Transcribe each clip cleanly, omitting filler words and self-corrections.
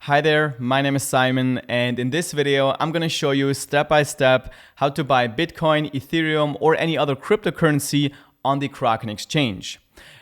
Hi there, my name is Simon, and in this video I'm going to show you step by step how to buy Bitcoin, Ethereum, or any other cryptocurrency on the Kraken exchange.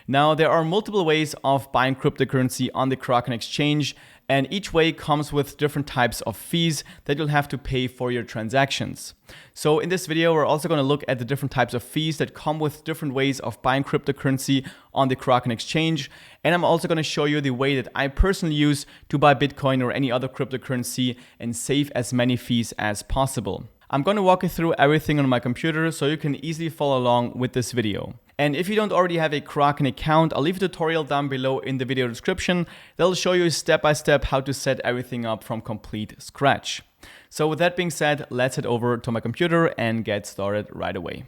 Now, there are multiple ways of buying cryptocurrency on the Kraken exchange, and each way comes with different types of fees that you'll have to pay for your transactions. So in this video, we're also going to look at the different types of fees that come with different ways of buying cryptocurrency on the Kraken exchange. And I'm also going to show you the way that I personally use to buy Bitcoin or any other cryptocurrency and save as many fees as possible. I'm going to walk you through everything on my computer so you can easily follow along with this video. And if you don't already have a Kraken account, I'll leave a tutorial down below in the video description that'll show you step by step how to set everything up from complete scratch. So with that being said, let's head over to my computer and get started right away.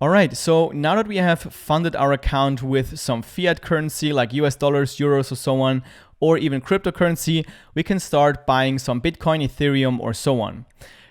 Alright, so now that we have funded our account with some fiat currency like US dollars, euros, or so on, or even cryptocurrency, we can start buying some Bitcoin, Ethereum, or so on.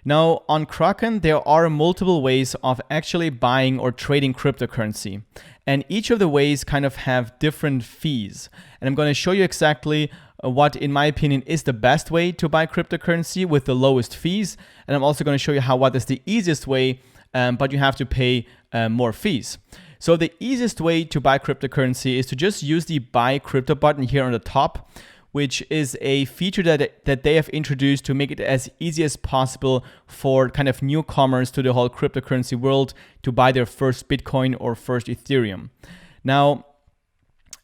Now, on Kraken, there are multiple ways of actually buying or trading cryptocurrency. And each of the ways kind of have different fees. And I'm going to show you exactly what, in my opinion, is the best way to buy cryptocurrency with the lowest fees. And I'm also going to show you what is the easiest way, but you have to pay more fees. So the easiest way to buy cryptocurrency is to just use the buy crypto button here on the top, which is a feature that they have introduced to make it as easy as possible for kind of newcomers to the whole cryptocurrency world to buy their first Bitcoin or first Ethereum. Now,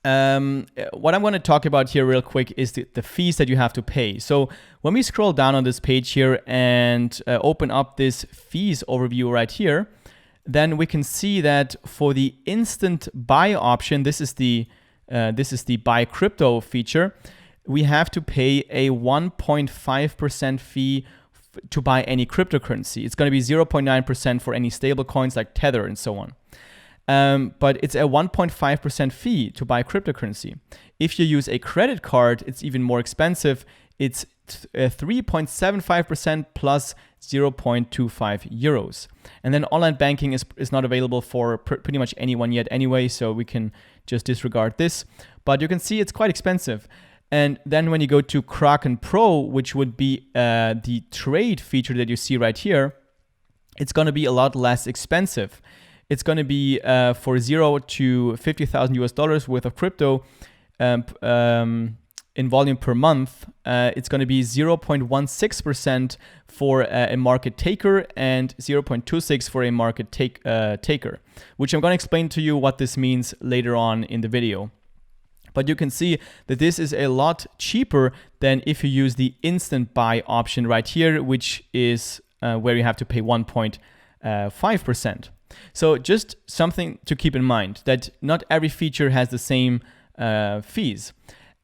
what I'm going to talk about here real quick is the fees that you have to pay. So when we scroll down on this page here and open up this fees overview right here, then we can see that for the instant buy option, this is the buy crypto feature, we have to pay a 1.5% fee to buy any cryptocurrency. It's going to be 0.9% for any stable coins like Tether and so on. But it's a 1.5% fee to buy cryptocurrency. If you use a credit card, it's even more expensive. It's 3.75% plus 0.25 euros. And then online banking is not available for pretty much anyone yet anyway, so we can just disregard this. But you can see it's quite expensive. And then when you go to Kraken Pro, which would be the trade feature that you see right here, it's going to be a lot less expensive. It's going to be for 0 to 50,000 US dollars worth of crypto in volume per month. It's going to be 0.16% for a market taker and 0.26 for a market taker, which I'm going to explain to you what this means later on in the video. But you can see that this is a lot cheaper than if you use the instant buy option right here, which is where you have to pay 1.5%. So just something to keep in mind, that not every feature has the same fees.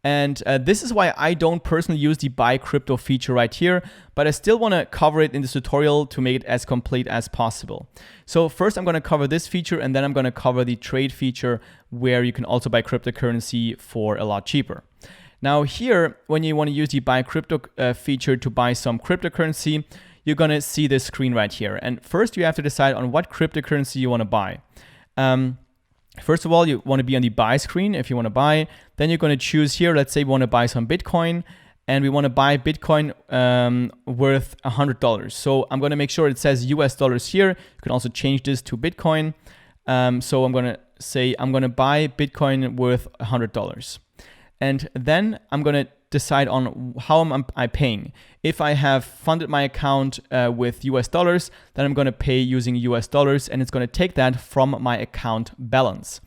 And this is why I don't personally use the buy crypto feature right here, but I still want to cover it in this tutorial to make it as complete as possible. So first I'm going to cover this feature, and then I'm going to cover the trade feature where you can also buy cryptocurrency for a lot cheaper. Now here, when you want to use the buy crypto feature to buy some cryptocurrency, you're going to see this screen right here. And first you have to decide on what cryptocurrency you want to buy. First of all, you want to be on the buy screen if you want to buy. Then you're going to choose here, let's say we want to buy some Bitcoin, and we want to buy Bitcoin worth $100. So I'm going to make sure it says US dollars here. You can also change this to Bitcoin. So I'm going to say I'm going to buy Bitcoin worth $100. And then I'm going to decide on how am I paying. If I have funded my account with US dollars, then I'm going to pay using US dollars, and it's going to take that from my account balance.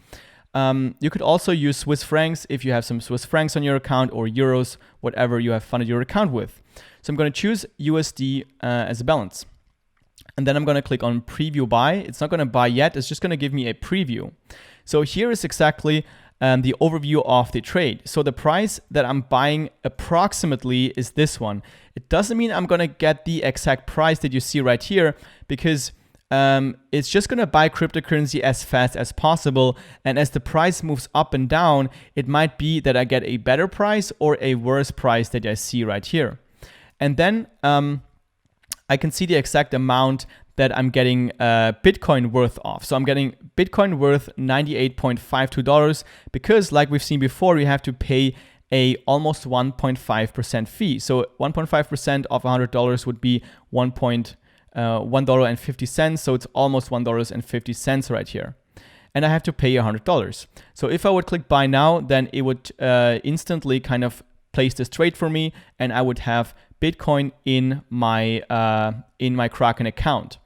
You could also use Swiss francs if you have some Swiss francs on your account, or euros, whatever you have funded your account with. So I'm going to choose USD as a balance. And then I'm going to click on preview buy. It's not going to buy yet. It's just going to give me a preview. So here is exactly the overview of the trade. So the price that I'm buying approximately is this one. It doesn't mean I'm going to get the exact price that you see right here, because it's just going to buy cryptocurrency as fast as possible. And as the price moves up and down, it might be that I get a better price or a worse price that I see right here. And then I can see the exact amount that I'm getting Bitcoin worth of. So I'm getting Bitcoin worth $98.52 because, like we've seen before, you have to pay a almost 1.5% fee. So 1.5% of $100 would be $1.50. So it's almost $1.50 right here. And I have to pay $100. So if I would click buy now, then it would instantly kind of place this trade for me, and I would have Bitcoin in my Kraken account.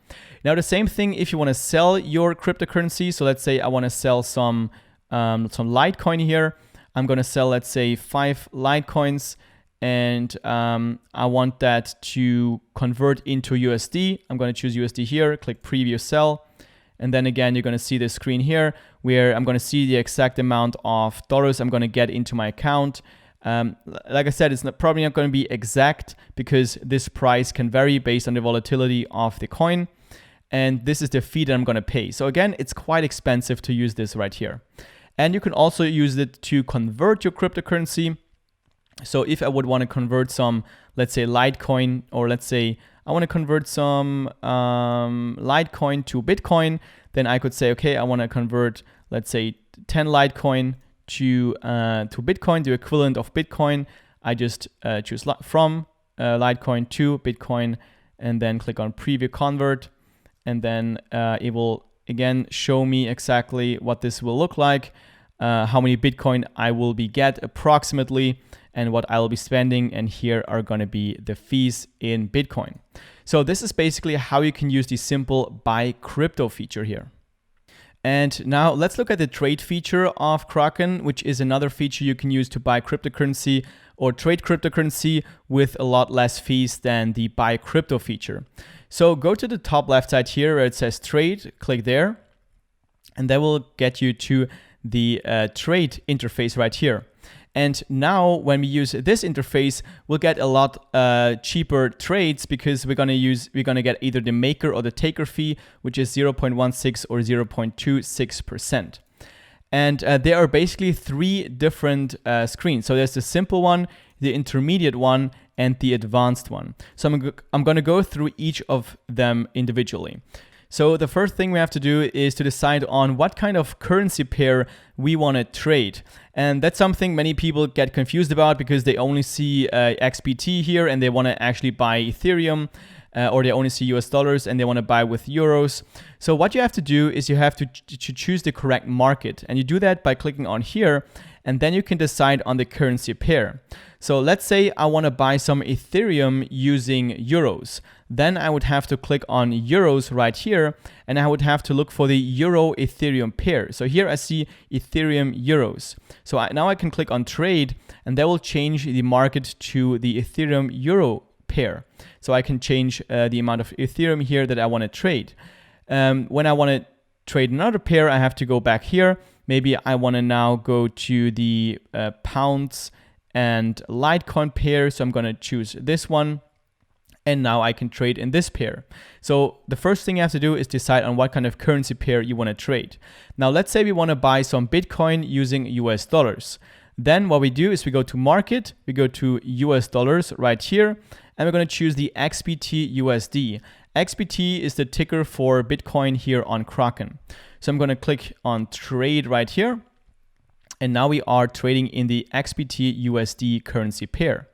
Now the same thing if you want to sell your cryptocurrency. So let's say I want to sell some Litecoin here. I'm going to sell, let's say, 5 Litecoins, and I want that to convert into USD. I'm going to choose USD here, click preview sell. And then again, you're going to see this screen here where I'm going to see the exact amount of dollars I'm going to get into my account. Like I said, it's probably not going to be exact because this price can vary based on the volatility of the coin. And this is the fee that I'm going to pay. So again, it's quite expensive to use this right here. And you can also use it to convert your cryptocurrency. So if I would want to convert some, let's say Litecoin, or let's say I want to convert some Litecoin to Bitcoin, then I could say, okay, I want to convert, let's say 10 Litecoin to Bitcoin, the equivalent of Bitcoin. I just choose from Litecoin to Bitcoin, and then click on preview convert. And then it will again show me exactly what this will look like, how many Bitcoin I will get approximately, and what I will be spending. And here are going to be the fees in Bitcoin. So this is basically how you can use the simple buy crypto feature here. And now let's look at the trade feature of Kraken, which is another feature you can use to buy cryptocurrency or trade cryptocurrency with a lot less fees than the buy crypto feature. So go to the top left side here where it says trade, click there, and that will get you to the trade interface right here. And now when we use this interface, we'll get a lot cheaper trades because we're gonna get either the maker or the taker fee, which is 0.16 or 0.26%. And there are basically 3 different screens. So there's the simple one, the intermediate one, and the advanced one. So I'm gonna go through each of them individually. So the first thing we have to do is to decide on what kind of currency pair we want to trade. And that's something many people get confused about because they only see XBT here and they want to actually buy Ethereum, or they only see US dollars and they want to buy with euros. So what you have to do is you have to choose the correct market. And you do that by clicking on here, and then you can decide on the currency pair. So let's say I want to buy some Ethereum using euros. Then I would have to click on euros right here, and I would have to look for the euro Ethereum pair. So here I see Ethereum euros. So now I can click on trade, and that will change the market to the Ethereum euro pair. So I can change the amount of Ethereum here that I want to trade. When I want to trade another pair, I have to go back here. Maybe I want to now go to the pounds and Litecoin pair. So I'm going to choose this one. And now I can trade in this pair. So the first thing you have to do is decide on what kind of currency pair you want to trade. Now let's say we want to buy some Bitcoin using US dollars. Then what we do is we go to market, we go to US dollars right here, and we're going to choose the XBT USD. XBT is the ticker for Bitcoin here on Kraken. So I'm going to click on trade right here. And now we are trading in the XBT USD currency pair.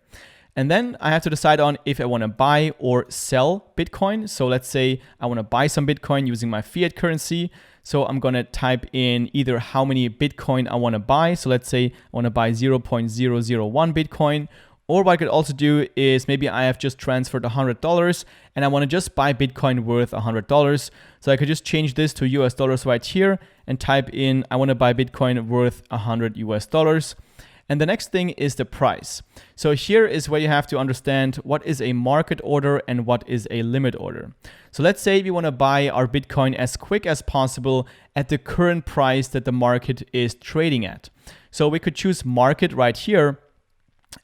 And then I have to decide on if I want to buy or sell Bitcoin. So let's say I want to buy some Bitcoin using my fiat currency. So I'm going to type in either how many Bitcoin I want to buy. So let's say I want to buy 0.001 Bitcoin. Or what I could also do is maybe I have just transferred $100 and I want to just buy Bitcoin worth $100. So I could just change this to US dollars right here and type in I want to buy Bitcoin worth $100 US. And the next thing is the price. So here is where you have to understand what is a market order and what is a limit order. So let's say we want to buy our Bitcoin as quick as possible at the current price that the market is trading at. So we could choose market right here.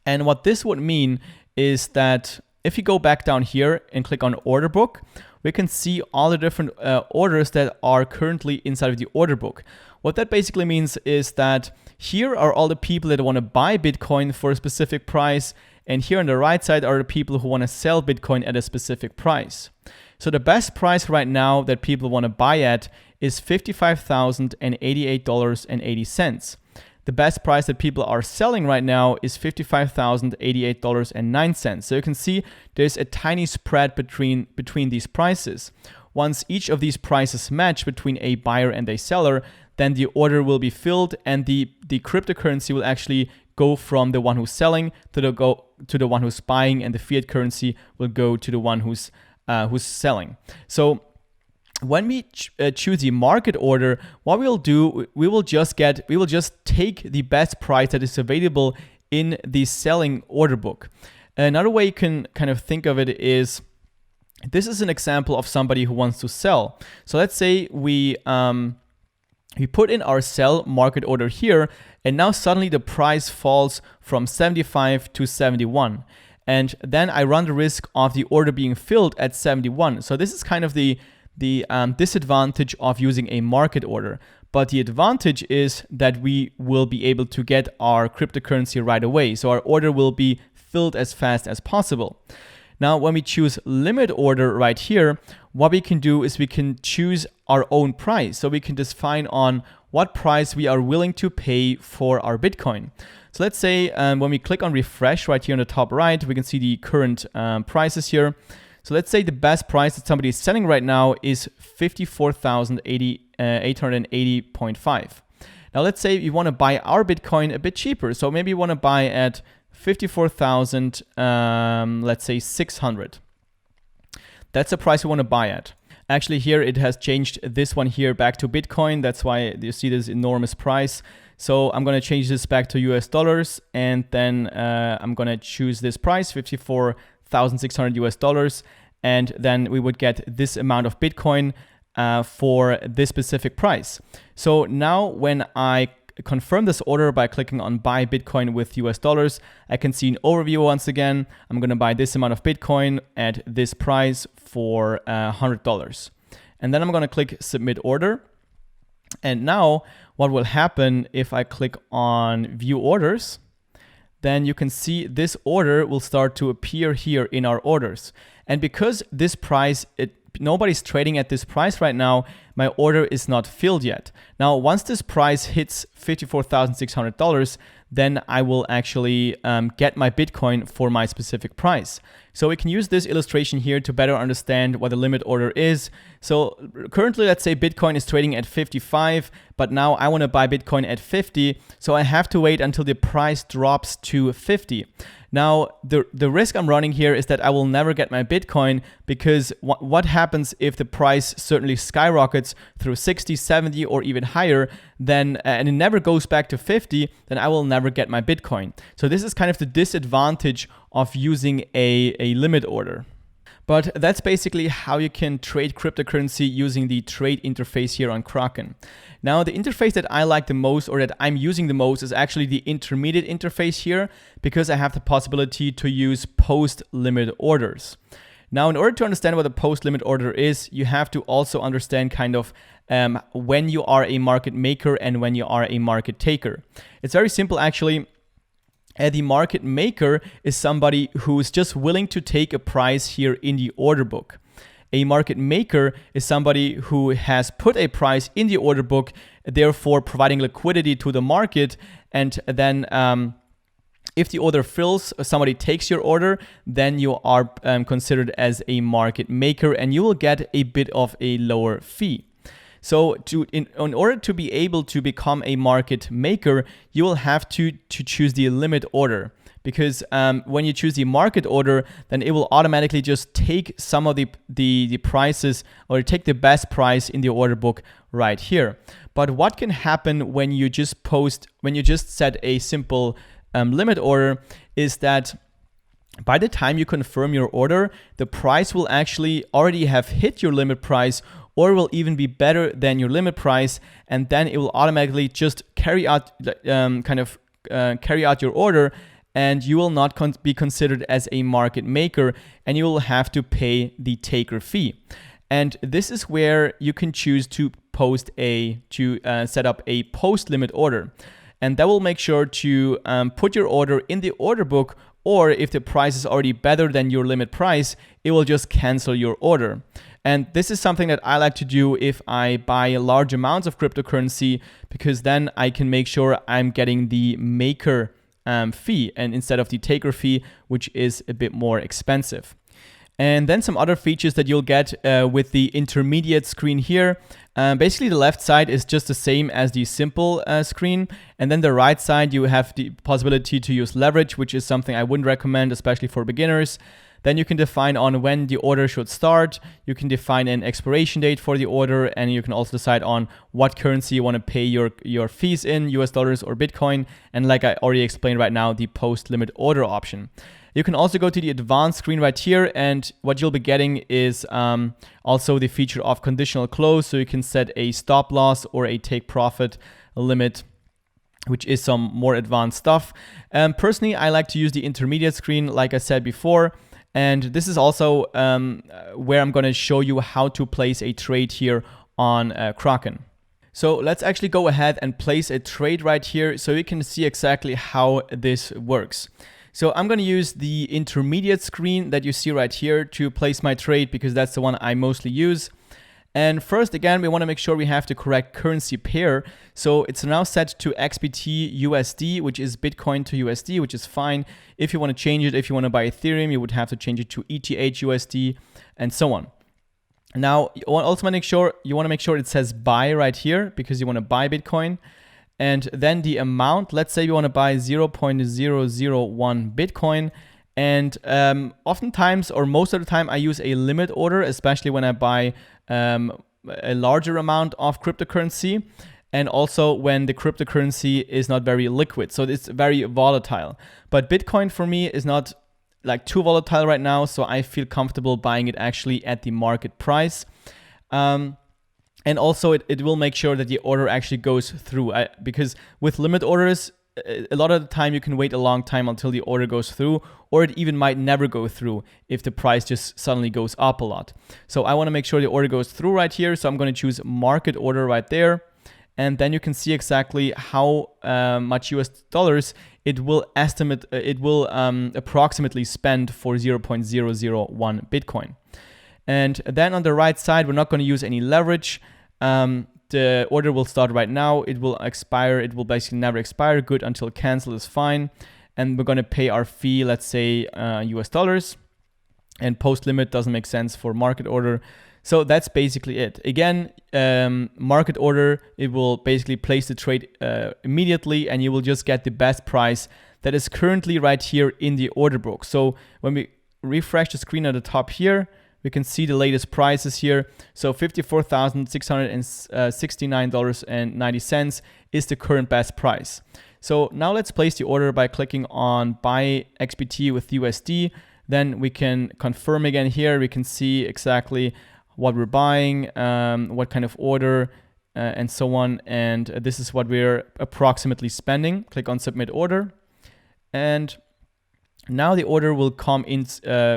And what this would mean is that if you go back down here and click on order book, we can see all the different orders that are currently inside of the order book. What that basically means is that here are all the people that want to buy Bitcoin for a specific price. And here on the right side are the people who want to sell Bitcoin at a specific price. So the best price right now that people want to buy at is $55,088.80. the best price that people are selling right now is $55,088.09. So you can see there's a tiny spread between these prices. Once each of these prices match between a buyer and a seller, then the order will be filled and the cryptocurrency will actually go from the one who's selling to the one who's buying, and the fiat currency will go to the one who's selling. So when we choose the market order, what we'll do, we will just take the best price that is available in the selling order book. Another way you can kind of think of it is, this is an example of somebody who wants to sell. So let's say we put in our sell market order here, and now suddenly the price falls from 75 to 71. And then I run the risk of the order being filled at 71. So this is kind of the disadvantage of using a market order. But the advantage is that we will be able to get our cryptocurrency right away. So our order will be filled as fast as possible. Now, when we choose limit order right here, what we can do is we can choose our own price. So we can define on what price we are willing to pay for our Bitcoin. So let's say when we click on refresh right here on the top right, we can see the current prices here. So let's say the best price that somebody is selling right now is $54,880.5. Now let's say you want to buy our Bitcoin a bit cheaper. So maybe you want to buy at 54,000, let's say 600. That's the price we want to buy at. Actually, here it has changed this one here back to Bitcoin. That's why you see this enormous price. So I'm going to change this back to US dollars, and then I'm going to choose this price, 54,600 US dollars, and then we would get this amount of Bitcoin for this specific price. So now when I confirm this order by clicking on buy Bitcoin with US dollars, I can see an overview once again. I'm going to buy this amount of Bitcoin at this price for $100. And then I'm going to click submit order. And now what will happen if I click on view orders, then you can see this order will start to appear here in our orders. And because this price, nobody's trading at this price right now, my order is not filled yet. Now, once this price hits $54,600, then I will actually get my Bitcoin for my specific price. So we can use this illustration here to better understand what the limit order is. So currently, let's say Bitcoin is trading at 55, but now I want to buy Bitcoin at 50. So I have to wait until the price drops to 50. Now, the risk I'm running here is that I will never get my Bitcoin, because what happens if the price certainly skyrockets through 60, 70, or even higher, then and it never goes back to 50, then I will never get my Bitcoin. So this is kind of the disadvantage of using a limit order. But that's basically how you can trade cryptocurrency using the trade interface here on Kraken. Now, the interface that I like the most, or that I'm using the most, is actually the intermediate interface here, because I have the possibility to use post-limit orders. Now, in order to understand what a post-limit order is, you have to also understand kind of when you are a market maker and when you are a market taker. It's very simple, actually. The market maker is somebody who is just willing to take a price here in the order book. A market maker is somebody who has put a price in the order book, therefore providing liquidity to the market. And then if the order fills, somebody takes your order, then you are considered as a market maker, and you will get a bit of a lower fee. So in order to be able to become a market maker, you will have to choose the limit order, because when you choose the market order, then it will automatically just take some of the prices, or take the best price in the order book right here. But what can happen when you just set a simple limit order is that by the time you confirm your order, the price will actually already have hit your limit price, or will even be better than your limit price, and then it will automatically just carry out your order, and you will not be considered as a market maker, and you will have to pay the taker fee. And this is where you can choose to set up a post limit order, and that will make sure to put your order in the order book. Or if the price is already better than your limit price, it will just cancel your order. And this is something that I like to do if I buy large amounts of cryptocurrency, because then I can make sure I'm getting the maker fee and instead of the taker fee, which is a bit more expensive. And then some other features that you'll get with the intermediate screen here. Basically, the left side is just the same as the simple screen. And then the right side, you have the possibility to use leverage, which is something I wouldn't recommend, especially for beginners. Then you can define on when the order should start. You can define an expiration date for the order, and you can also decide on what currency you want to pay your fees in, US dollars or Bitcoin. And like I already explained right now, the post-limit order option. You can also go to the advanced screen right here, and what you'll be getting is also the feature of conditional close, so you can set a stop loss or a take profit limit, which is some more advanced stuff. Personally, I like to use the intermediate screen, like I said before, and this is also where I'm going to show you how to place a trade here on Kraken. So let's actually go ahead and place a trade right here so you can see exactly how this works. So I'm going to use the intermediate screen that you see right here to place my trade, because that's the one I mostly use. And first, again, we want to make sure we have the correct currency pair. So it's now set to XBT USD, which is Bitcoin to USD, which is fine. If you want to change it, if you want to buy Ethereum, you would have to change it to ETH USD and so on. Now, you want to make sure it says buy right here, because you want to buy Bitcoin. And then the amount, let's say we want to buy 0.001 Bitcoin. And oftentimes, or most of the time, I use a limit order, especially when I buy a larger amount of cryptocurrency. And also when the cryptocurrency is not very liquid. So it's very volatile. But Bitcoin for me is not like too volatile right now. So I feel comfortable buying it actually at the market price. And also, it will make sure that the order actually goes through. Because with limit orders, a lot of the time you can wait a long time until the order goes through, or it even might never go through if the price just suddenly goes up a lot. So I want to make sure the order goes through right here. So I'm going to choose market order right there. And then you can see exactly how much US dollars it will approximately spend for 0.001 Bitcoin. And then on the right side, we're not going to use any leverage. The order will start right now. It will expire. It will basically never expire. Good until cancel is fine. And we're going to pay our fee, let's say US dollars. And post limit doesn't make sense for market order. So that's basically it. Again, market order, it will basically place the trade immediately, and you will just get the best price that is currently right here in the order book. So when we refresh the screen at the top here, we can see the latest prices here. So $54,669.90 is the current best price. So now let's place the order by clicking on buy XBT with USD. Then we can confirm again here. We can see exactly what we're buying, what kind of order, and so on. And this is what we're approximately spending. Click on submit order. And now the order will come in,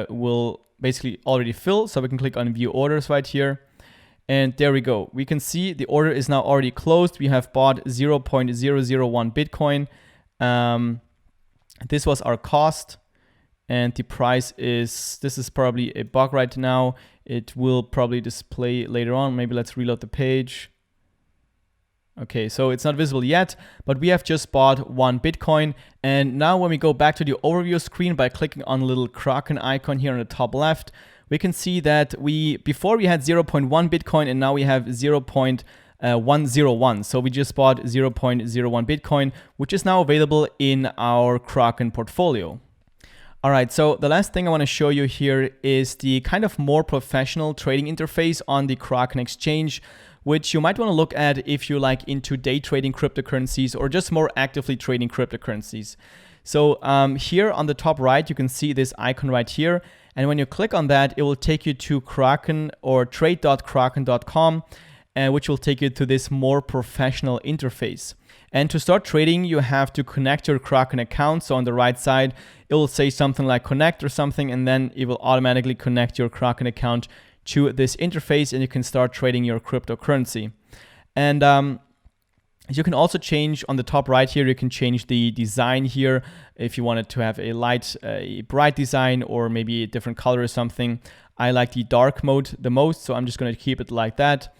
will basically already fill. So we can click on view orders right here. And there we go. We can see the order is now already closed. We have bought 0.001 Bitcoin. This was our cost. And the price is, this is probably a bug right now. It will probably display later on. Maybe let's reload the page. Okay, so it's not visible yet, but we have just bought 1 Bitcoin. And now when we go back to the overview screen by clicking on the little Kraken icon here on the top left, we can see that before we had 0.1 Bitcoin and now we have 0.101. So we just bought 0.01 Bitcoin, which is now available in our Kraken portfolio. All right, so the last thing I want to show you here is the kind of more professional trading interface on the Kraken exchange, which you might want to look at if you like into day trading cryptocurrencies or just more actively trading cryptocurrencies. So here on the top right, you can see this icon right here. And when you click on that, it will take you to Kraken or trade.kraken.com, which will take you to this more professional interface. And to start trading, you have to connect your Kraken account. So on the right side, it will say something like connect or something, and then it will automatically connect your Kraken account to this interface, and you can start trading your cryptocurrency. And You can also change on the top right here, you can change the design here if you wanted to have a light, a bright design, or maybe a different color or something. I like the dark mode the most, so I'm just going to keep it like that.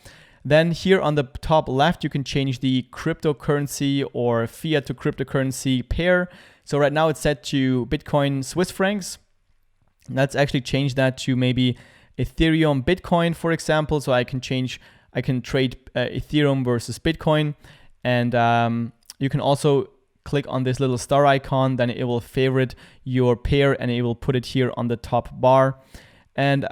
Then here on the top left, you can change the cryptocurrency or fiat to cryptocurrency pair. So right now it's set to Bitcoin Swiss francs. Let's actually change that to maybe Ethereum Bitcoin, for example. So I can trade Ethereum versus Bitcoin. And you can also click on this little star icon, then it will favorite your pair and it will put it here on the top bar. And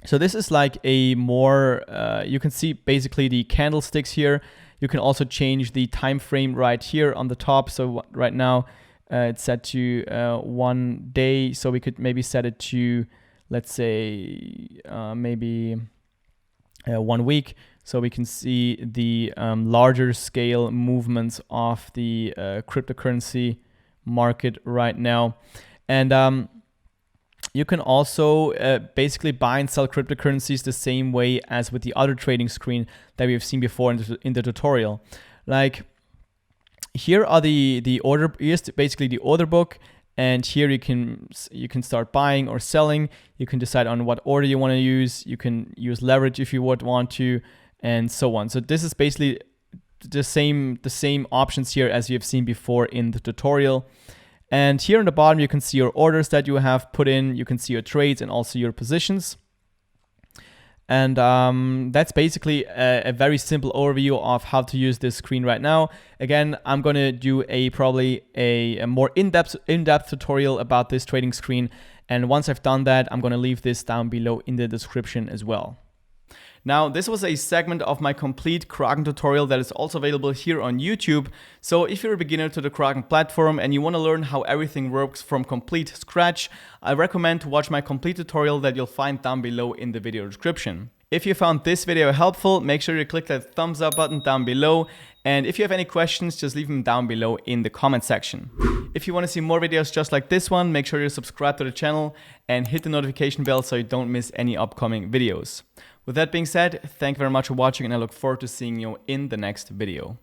so this is like a more, you can see basically the candlesticks here. You can also change the time frame right here on the top. So right now it's set to 1 day. So we could maybe set it to, let's say, maybe 1 week. So we can see the larger scale movements of the cryptocurrency market right now. And you can also basically buy and sell cryptocurrencies the same way as with the other trading screen that we've seen before in the tutorial. Like here are the order, here's basically the order book. And here you can start buying or selling. You can decide on what order you want to use. You can use leverage if you would want to, and so on. So this is basically the same options here as you have seen before in the tutorial. And here on the bottom, you can see your orders that you have put in. You can see your trades and also your positions. And that's basically a very simple overview of how to use this screen right now. Again, I'm going to do probably a more in-depth tutorial about this trading screen. And once I've done that, I'm going to leave this down below in the description as well. Now, this was a segment of my complete Kraken tutorial that is also available here on YouTube. So if you're a beginner to the Kraken platform and you want to learn how everything works from complete scratch, I recommend to watch my complete tutorial that you'll find down below in the video description. If you found this video helpful, make sure you click that thumbs up button down below. And if you have any questions, just leave them down below in the comment section. If you want to see more videos just like this one, make sure you subscribe to the channel and hit the notification bell so you don't miss any upcoming videos. With that being said, thank you very much for watching and I look forward to seeing you in the next video.